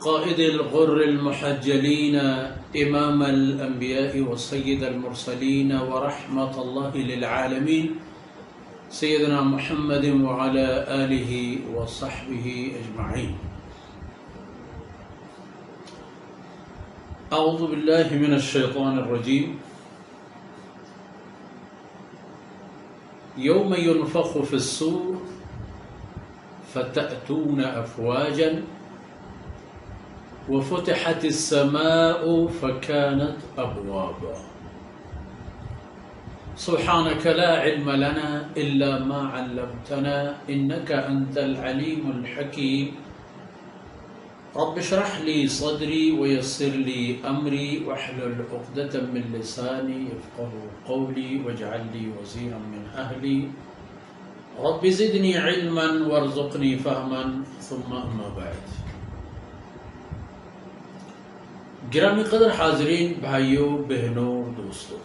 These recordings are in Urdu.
قائد الغر المحجلين إمام الأنبياء وسيد المرسلين ورحمة الله للعالمين سيدنا محمد وعلى آله وصحبه أجمعين. أعوذ بالله من الشيطان الرجيم. يوم ينفخ في الصور فتأتون أفواجا وفتحت السماء فكانت أبوابا سبحانك لا علم لنا إلا ما علمتنا إنك أنت العليم الحكيم. رب اشرح لي صدري ويسر لي أمري واحلل عقدة من لساني يفقهوا قولي واجعل لي وزيرا من أهلي رب زدني علما وارزقني فهما ثم أما بعد. گرامی قدر حاضرین، بھائیوں، بہنوں، دوستوں،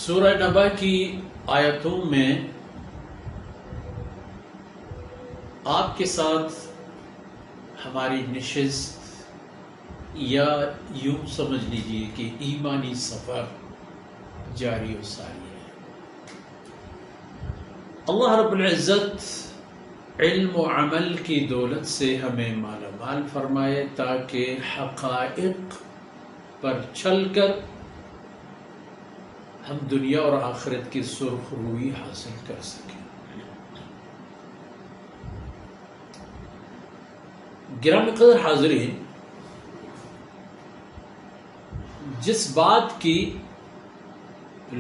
سورہ نبا کی آیتوں میں آپ کے ساتھ ہماری نشست یا یوں سمجھ لیجئے کہ ایمانی سفر جاری و ساری ہے. اللہ رب العزت علم و عمل کی دولت سے ہمیں مالا مال فرمائے تاکہ حقائق پر چل کر ہم دنیا اور آخرت کی سرخ روئی حاصل کر سکیں. گرامی قدر حاضرین، جس بات کی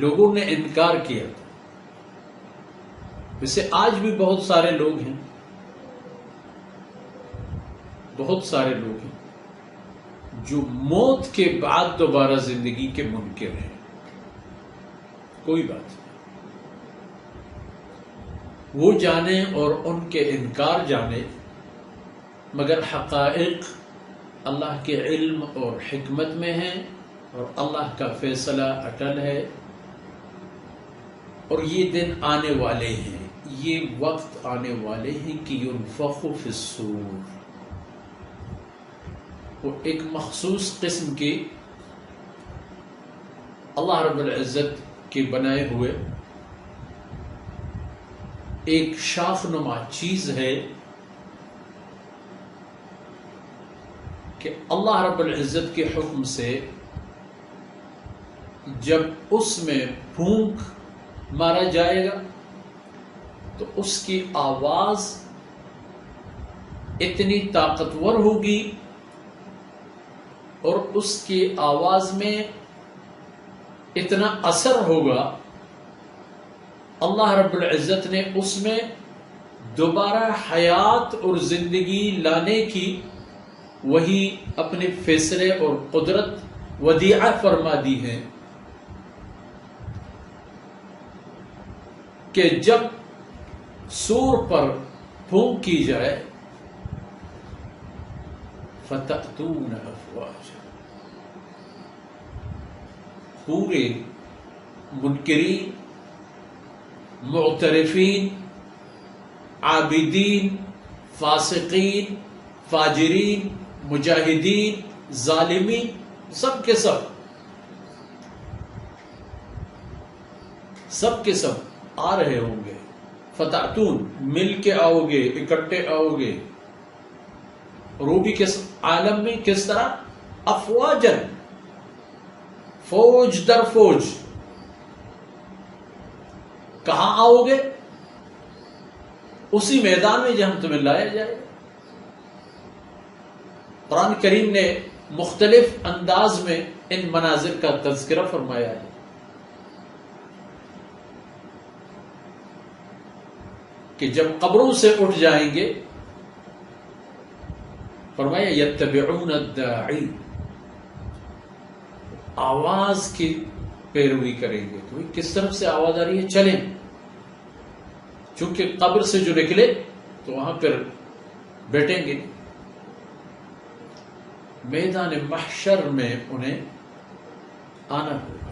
لوگوں نے انکار کیا تھا، ویسے آج بھی بہت سارے لوگ ہیں جو موت کے بعد دوبارہ زندگی کے منکر ہیں. کوئی بات نہیں، وہ جانے اور ان کے انکار جانے، مگر حقائق اللہ کے علم اور حکمت میں ہیں اور اللہ کا فیصلہ اٹل ہے. اور یہ دن آنے والے ہیں، یہ وقت آنے والے ہیں کہ ينفخ فی الصور، وہ ایک مخصوص قسم کی اللہ رب العزت کے بنائے ہوئے ایک شاخ نما چیز ہے کہ اللہ رب العزت کے حکم سے جب اس میں پھونک مارا جائے گا تو اس کی آواز اتنی طاقتور ہوگی اور اس کی آواز میں اتنا اثر ہوگا، اللہ رب العزت نے اس میں دوبارہ حیات اور زندگی لانے کی وہی اپنے فیصلے اور قدرت ودیعہ فرما دی ہے کہ جب سور پر پھونک کی جائے فَتَأْتُونَ أَفْوَاجًا، پورے منکرین، معترفین، عابدین، فاسقین، فاجرین، مجاہدین، ظالمین، سب کے سب آ رہے ہوں گے. فتأتون، مل کے آؤ گے، اکٹھے آؤ گے. اور وہ بھی کس عالم میں، کس طرح؟ افواجن، فوج در فوج. کہاں آؤ گے؟ اسی میدان میں جہاں تمہیں لایا جائے. قرآن کریم نے مختلف انداز میں ان مناظر کا تذکرہ فرمایا ہے. کہ جب قبروں سے اٹھ جائیں گے، فرمایا یتبعون الداعی، آواز کی پیروی کریں گے. تو کس طرف سے آواز آ رہی ہے؟ چلیں. چونکہ قبر سے جو نکلے تو وہاں پھر بیٹھیں گے. میدان محشر میں انہیں آنا ہوگا.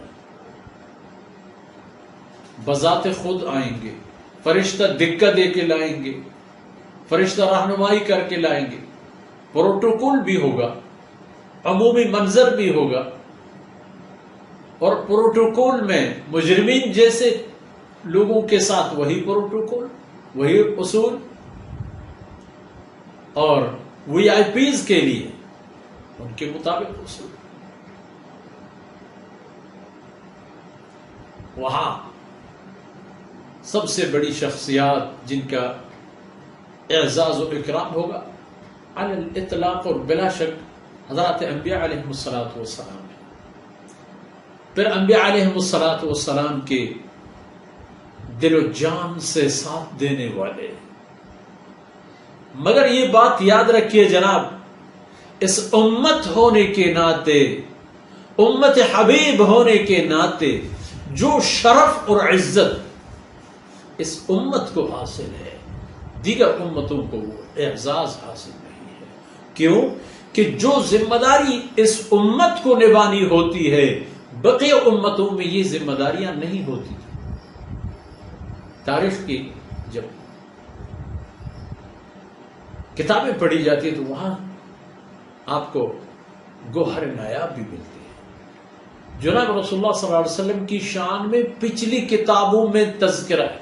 بذات خود آئیں گے، فرشتہ دکہ دے کے لائیں گے. فرشتہ رہنمائی کر کے لائیں گے، پروٹوکول بھی ہوگا، عمومی منظر بھی ہوگا، اور پروٹوکول میں مجرمین جیسے لوگوں کے ساتھ وہی پروٹوکول، وہی اصول، اور وی آئی پیز کے لیے ان کے مطابق اصول. وہاں سب سے بڑی شخصیات جن کا اعزاز و اکرام ہوگا علی الاطلاق اور بلا شک حضرات انبیاء علیہ الصلوۃ والسلام ہے. پھر انبیاء علیہ الصلوۃ والسلام کے دل و جان سے ساتھ دینے والے. مگر یہ بات یاد رکھیے جناب، اس امت ہونے کے ناطے، امت حبیب ہونے کے ناطے جو شرف اور عزت اس امت کو حاصل ہے، دیگر امتوں کو وہ اعزاز حاصل نہیں ہے. کیوں؟ کہ جو ذمہ داری اس امت کو نبھانی ہوتی ہے بقیہ امتوں میں یہ ذمہ داریاں نہیں ہوتی. تاریخ کی جب کتابیں پڑھی جاتی ہیں تو وہاں آپ کو گوہر نایاب بھی ملتی ہے. جناب رسول اللہ صلی اللہ علیہ وسلم کی شان میں پچھلی کتابوں میں تذکرہ ہے،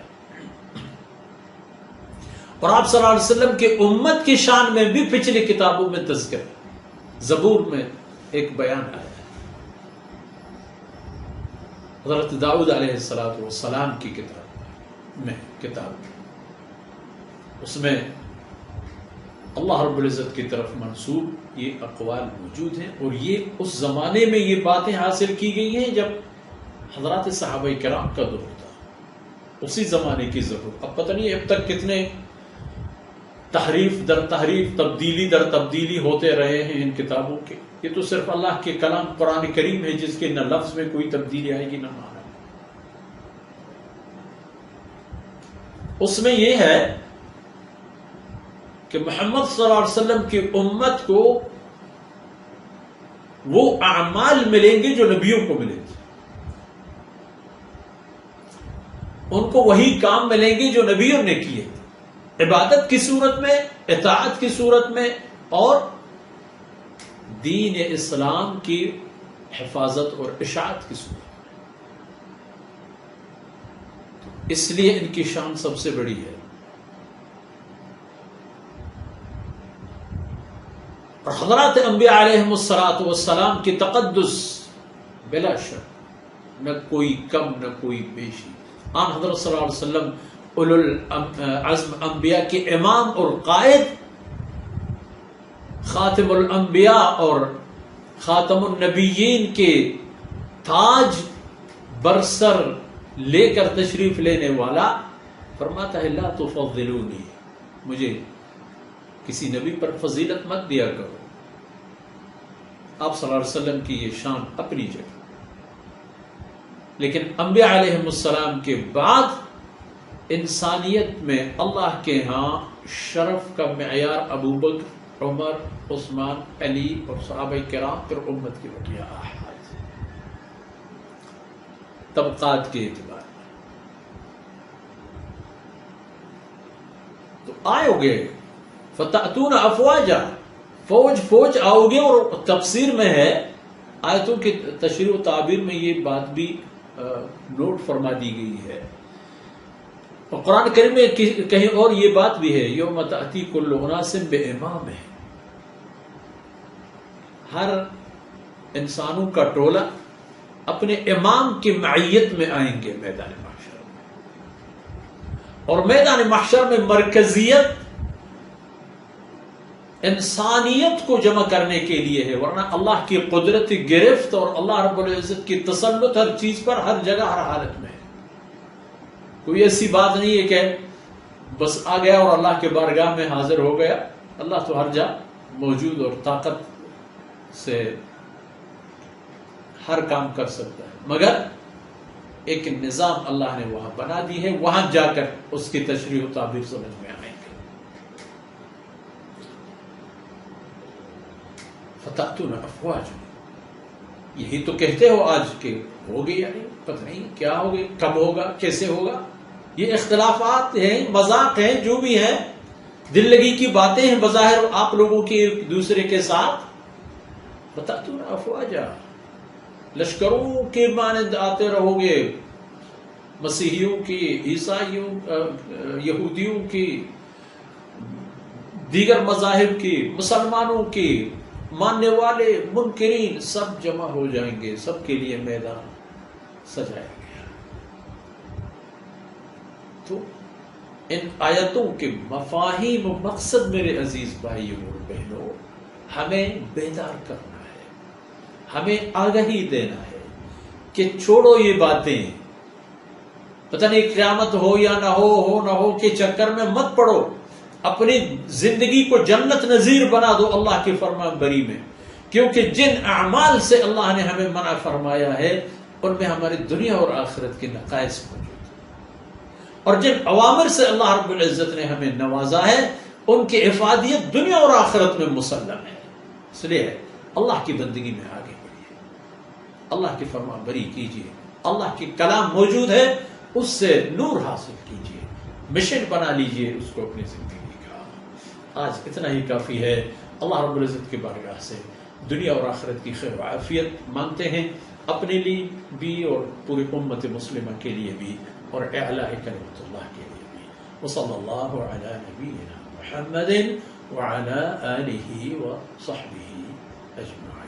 اور آپ صلی اللہ علیہ وسلم کے امت کی شان میں بھی پچھلی کتابوں میں تذکرہ ہے. زبور میں ایک بیان آیا ہے، حضرت داؤد علیہ السلام کی کتاب اس میں اللہ رب العزت کی طرف منسوب یہ اقوال موجود ہیں، اور یہ اس زمانے میں یہ باتیں حاصل کی گئی ہیں جب حضرات صحابہ کرام کا دور تھا، اسی زمانے کی ضرورت. اب پتہ نہیں اب تک کتنے تحریف در تحریف، تبدیلی در تبدیلی ہوتے رہے ہیں ان کتابوں کے. یہ تو صرف اللہ کے کلام قرآن کریم ہے جس کے نہ لفظ میں کوئی تبدیلی آئے گی نہ معنی. اس میں یہ ہے کہ محمد صلی اللہ علیہ وسلم کی امت کو وہ اعمال ملیں گے جو نبیوں کو ملیں گے، ان کو وہی کام ملیں گے جو نبیوں نے کیے، عبادت کی صورت میں، اطاعت کی صورت میں، اور دین اسلام کی حفاظت اور اشاعت کی صورت میں. اس لیے ان کی شان سب سے بڑی ہے. اور حضرات انبیاء علیہ الصلوۃ والسلام کی تقدس بلا شک نہ کوئی کم نہ کوئی بیشی. آن حضرت صلی اللہ علیہ وسلم اولو العزم انبیاء کے امام اور قائد، خاتم الانبیاء اور خاتم النبیین کے تاج برسر لے کر تشریف لینے والا فرماتا ہے لا تفضلونی، مجھے کسی نبی پر فضیلت مت دیا کرو. آپ صلی اللہ علیہ وسلم کی یہ شان اپنی جگہ، لیکن انبیاء علیہ السلام کے بعد انسانیت میں اللہ کے ہاں شرف کا معیار ابو بکر، عمر، عثمان، علی اور صحابہ کرام، پھر امت کی بقیہ احاد طبقات کے اعتبار میں. تو آؤ گے فتأتون افواجا، فوج فوج آؤ گے. اور تفسیر میں ہے، آیتوں کی تشریح و تعبیر میں یہ بات بھی نوٹ فرما دی گئی ہے، اور قرآن کریم میں کہیں اور یہ بات بھی ہے یوم تأتی کل اناس بامام، ہے ہر انسانوں کا ٹولہ اپنے امام کی معیت میں آئیں گے میدان محشر میں. اور میدان محشر میں مرکزیت انسانیت کو جمع کرنے کے لیے ہے، ورنہ اللہ کی قدرت گرفت اور اللہ رب العزت کی تسلط ہر چیز پر، ہر جگہ، ہر حالت میں ہے. کوئی ایسی بات نہیں ہے کہ بس آ گیا اور اللہ کے بارگاہ میں حاضر ہو گیا. اللہ تو ہر جا موجود اور طاقت سے ہر کام کر سکتا ہے، مگر ایک نظام اللہ نے وہاں بنا دی ہے، وہاں جا کر اس کی تشریح و تعبیر سمجھ میں آئیں گے. فتأتون افواج، یہی تو کہتے ہو آج کہ ہو گیا، نہیں پتہ نہیں کیا ہوگا، کب ہوگا، کیسے ہوگا. یہ اختلافات ہیں، مذاق ہیں، جو بھی ہیں، دل لگی کی باتیں ہیں بظاہر آپ لوگوں کی ایک دوسرے کے ساتھ، فتأتون افواجا، لشکروں کے مانند آتے رہو گے، مسیحیوں کی، عیسائیوں، یہودیوں کی، دیگر مذاہب کی، مسلمانوں کی، ماننے والے، منکرین، سب جمع ہو جائیں گے، سب کے لیے میدان سجایا گیا۔ تو ان آیتوں کے مفاہیم و مقصد میرے عزیز بھائیوں اور بہنوں ہمیں بیدار کرنا ہے، ہمیں آگاہی دینا ہے کہ چھوڑو یہ باتیں، پتہ نہیں قیامت ہو یا نہ ہو نہ ہو کے چکر میں مت پڑو، اپنی زندگی کو جنت نظیر بنا دو اللہ کی فرمان بری میں، کیونکہ جن اعمال سے اللہ نے ہمیں منع فرمایا ہے ان میں ہماری دنیا اور آخرت کے نقائص موجود ہیں، اور جن اوامر سے اللہ رب العزت نے ہمیں نوازا ہے ان کی افادیت دنیا اور آخرت میں مسلم ہے۔ اس لیے اللہ کی بندگی میں آگے بڑھیے، اللہ کی فرمان بری کیجیے، اللہ کی کلام موجود ہے اس سے نور حاصل کیجیے، مشن بنا لیجیے اس کو اپنی زندگی کا۔ آج اتنا ہی کافی ہے۔ اللہ رب العزت کی بارگاہ سے دنیا اور آخرت کی خیر و عافیت مانگتے ہیں، اپنے لیے بھی اور پوری امت مسلمہ کے لیے بھی، اور اعلاء کلمت اللہ کے لیے بھی۔ وصلی اللہ علی نبینا محمد وعلی آلہ وصحبہ اجمعین۔